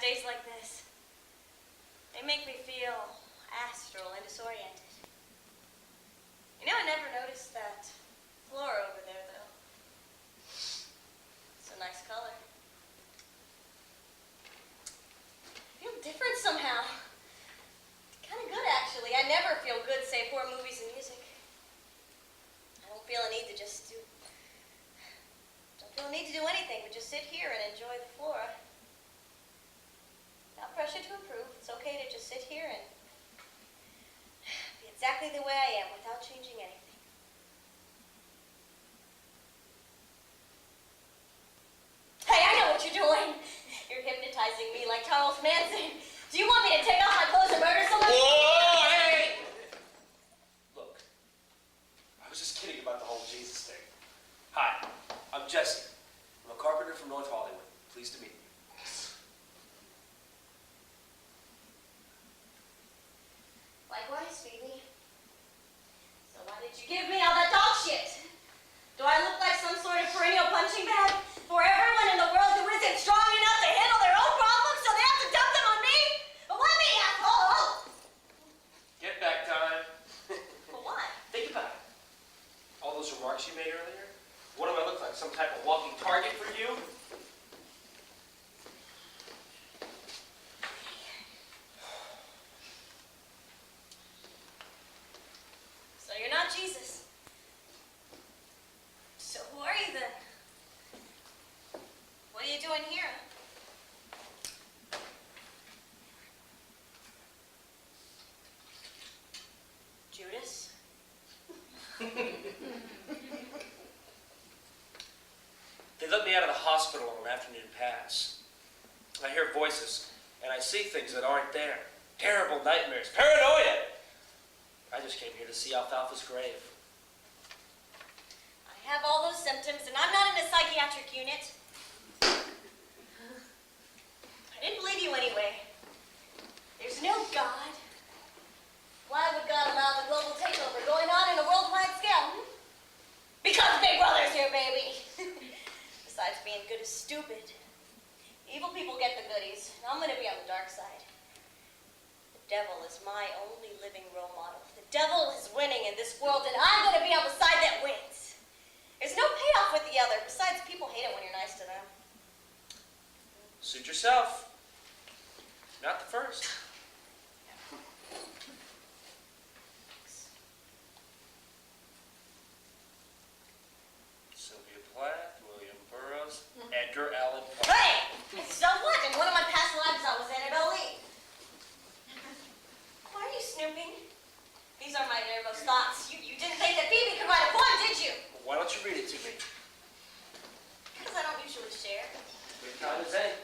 days like this. They make me feel astral and disoriented. You know, I never noticed that floor over there, though. It's a nice color. I feel different somehow. Kind of good, actually. I never feel good, save for movies and music. I don't feel a need to do anything but just sit here and enjoy the flora. Without pressure to improve, it's okay to just sit here and be exactly the way I am without changing anything. Hey, I know what you're doing. You're hypnotizing me like Charles Manson. Do you want me to take off my clothes and murder somebody? Whoa, hey! Look, I was just kidding about the whole Jesus thing. Hi, I'm Jesse. I'm a carpenter from North Hollywood. Pleased to meet you. Likewise, Phoebe. So why did you give me all that dog shit? Do I look like some sort of perennial punching bag for everyone in the world who isn't strong enough to handle their own problems, so they have to dump them on me? But let me, asshole! Get back time. For what? Think about it. All those remarks you made earlier. What do I look like? Some type of walking target for you? So you're not Jesus. So who are you then? What are you doing here? Judas? They let me out of the hospital on an afternoon pass. I hear voices, and I see things that aren't there. Terrible nightmares, paranoia. I just came here to see Alfalfa's grave. I have all those symptoms, and I'm not in a psychiatric unit. I didn't believe you anyway. There's no God. Why would God allow the global takeover going on in a worldwide scale? Because Big Brother's here, baby. Besides being good is stupid. Evil people get the goodies, and I'm going to be on the dark side. The devil is my only living role model. The devil is winning in this world, and I'm going to be on the side that wins. There's no payoff with the other. Besides, people hate it when you're nice to them. Suit yourself. Not the first. Sylvia Plath, William Burroughs, Edgar Allan Poe. Hey! So what? In one of my past lives, I was Annabelle Lee. Why are you snooping? These are my innermost thoughts. You didn't think that Phoebe could write a poem, did you? Well, why don't you read it to me? Because I don't usually share. Good time as any.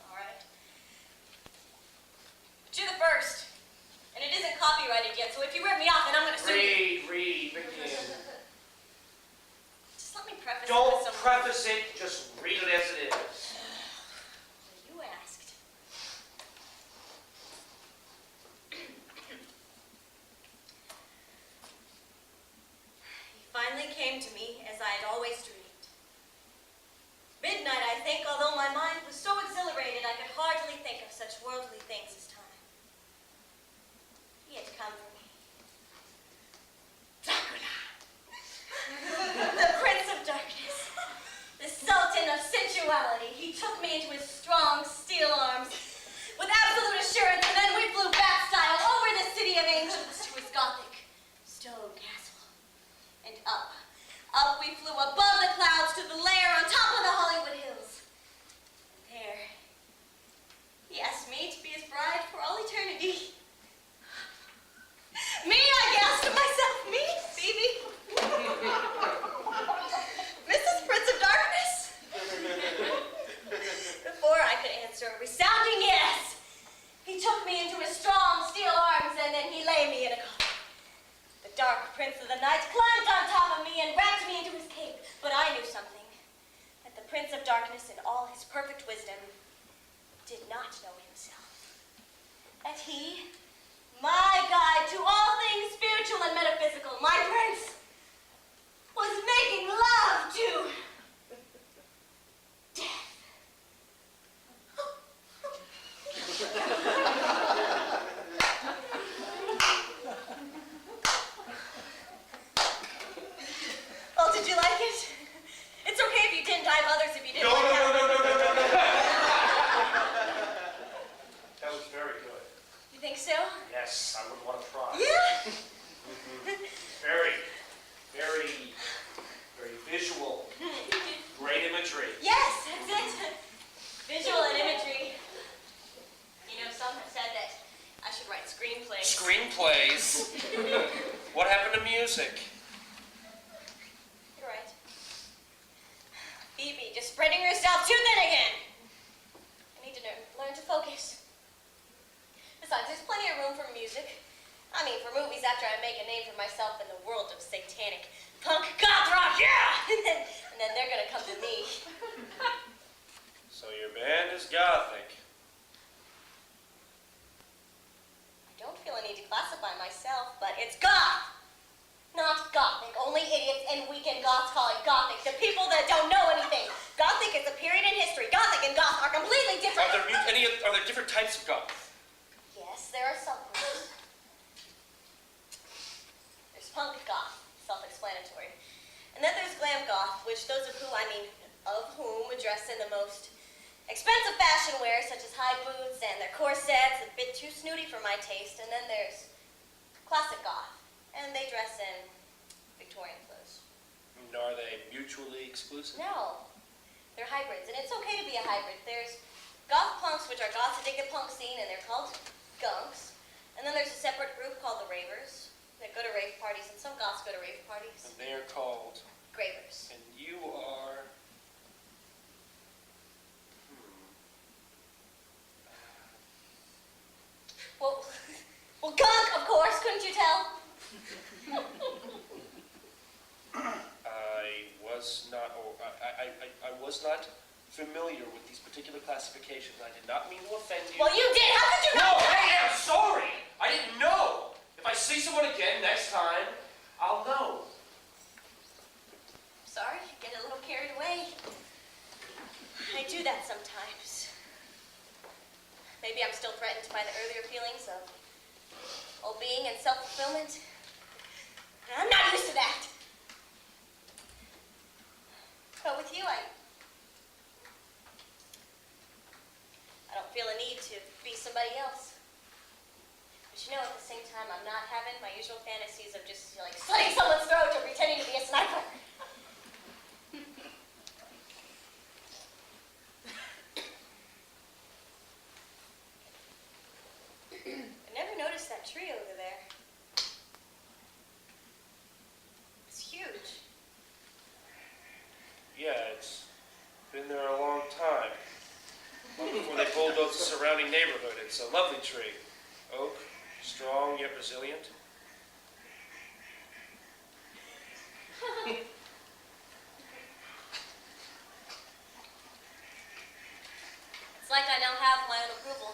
All right. But you're the first. And it isn't copyrighted yet, so if you rip me off, then I'm going to sue you. Read, begin. Just let me preface it Don't with some... preface it, just read it as it is. You asked. He finally came to me as I had always dreamed. Midnight, I think, although my mind was so exhilarated I could hardly think of such worldly things as time. He had come for me. Dracula! The Prince of Darkness. The Sultan of Sensuality. He took me into his strong steel arms with absolute assurance, and then we flew bat-style over the city of angels to his Gothic stone castle. And up we flew above the clouds to the lair on top of the Hollywood Hills. And there, he asked me to be his bride for all eternity. Me, I gasped to myself. Me, Phoebe. Mrs. Prince of Darkness. Before I could answer a resounding yes, he took me into his strong steel arms, and then he lay me in a coffin. The dark prince of the night climbed on top of me and wrapped me into his cape. But I knew something, that the Prince of Darkness, in all his perfect wisdom, did not know himself. That he, my guide to all things spiritual and metaphysical, my prince, was making love to You think so? Yes, I wouldn't want to try. Yeah. Very, very, very visual. Great imagery. Yes, that's it. Visual and imagery. You know, some have said that I should write screenplays. Screenplays? What happened to music? You're right. Phoebe, just spreading herself too thin again. I need to learn to focus. Besides, there's plenty of room for music. I mean, for movies after I make a name for myself in the world of satanic punk goth rock, yeah! and then they're gonna come to me. So your band is gothic. I don't feel a need to classify myself, but it's goth! Not gothic. Only idiots and weekend goths call it gothic. The people that don't know anything. Gothic is a period in history. Gothic and goth are completely different. Are there different types of goth? Yes, there are some groups. There's punk goth, self-explanatory. And then there's glam goth, which of whom dress in the most expensive fashion wear, such as high boots and their corsets, a bit too snooty for my taste. And then there's classic goth, and they dress in Victorian clothes. And are they mutually exclusive? No, they're hybrids, and it's okay to be a hybrid. There's goth punks, which are goths that dig the punk scene, and they're called gunks. And then there's a separate group called the ravers that go to rave parties, and some goths go to rave parties. And they are called? Gravers. And you are? Well, gunk, of course, couldn't you tell? I was not familiar with these particular classifications. I did not mean to offend you. Well, you did. How could you No, not? hey, I'm sorry. I didn't know. If I see someone again next time, I'll know. Sorry, I get a little carried away. I do that sometimes. Maybe I'm still threatened by the earlier feelings of well-being and self-fulfillment. I'm not used to that. But with you, I don't feel a need to be somebody else. But you know, at the same time, I'm not having my usual fantasies of just like slitting someone's throat or pretending to be a sniper. I never noticed that tree over there. It's huge. Yeah, it's been there a long time. Long before they bulldozed the surrounding neighborhood. It's a lovely tree. Oak, strong yet resilient. It's like I now have my own approval.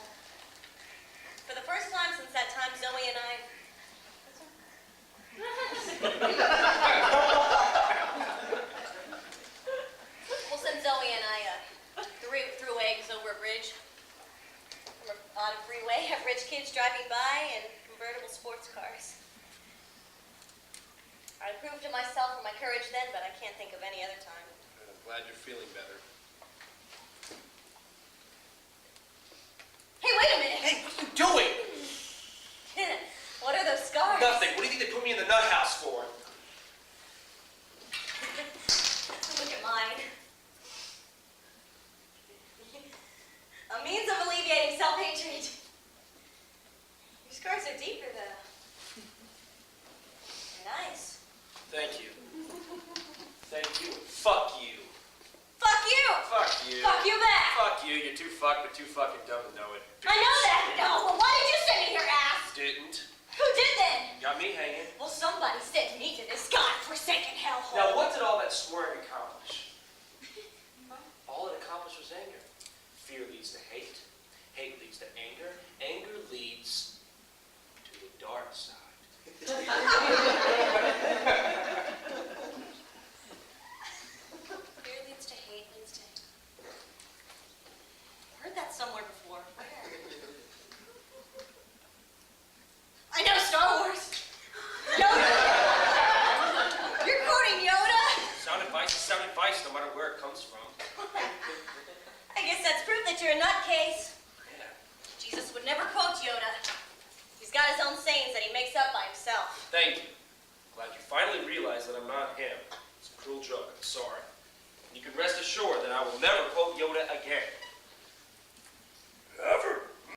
For the first time since that time Zoe and I... Well, since Zoe and I threw eggs over a bridge on a freeway of rich kids driving by in convertible sports cars. I proved to myself of my courage then, but I can't think of any other time. I'm glad you're feeling better. Hey, wait a minute! Hey, what are you doing? What are those scars? Nothing. What do you think they put me in the nut house for? Look at mine. A means of alleviating self-hatred. Your scars are deeper, though. They're nice. Thank you. Thank you. Fuck you. Fuck you! Fuck you. Fuck you back! Fuck you. You're too fucked, but too fucking dumb to know it. I know that! No, well, why did you send me here, ass? Didn't. Who did then? Got me hanging. Well, somebody sent me to this godforsaken hellhole. Now, what did all that swearing accomplish? All it accomplished was anger. Fear leads to hate. Hate leads to anger. Anger leads to the dark side. Fear leads to hate, leads to... Heard that somewhere before. Where? I know Star Wars. No. You can rest assured that I will never quote Yoda again.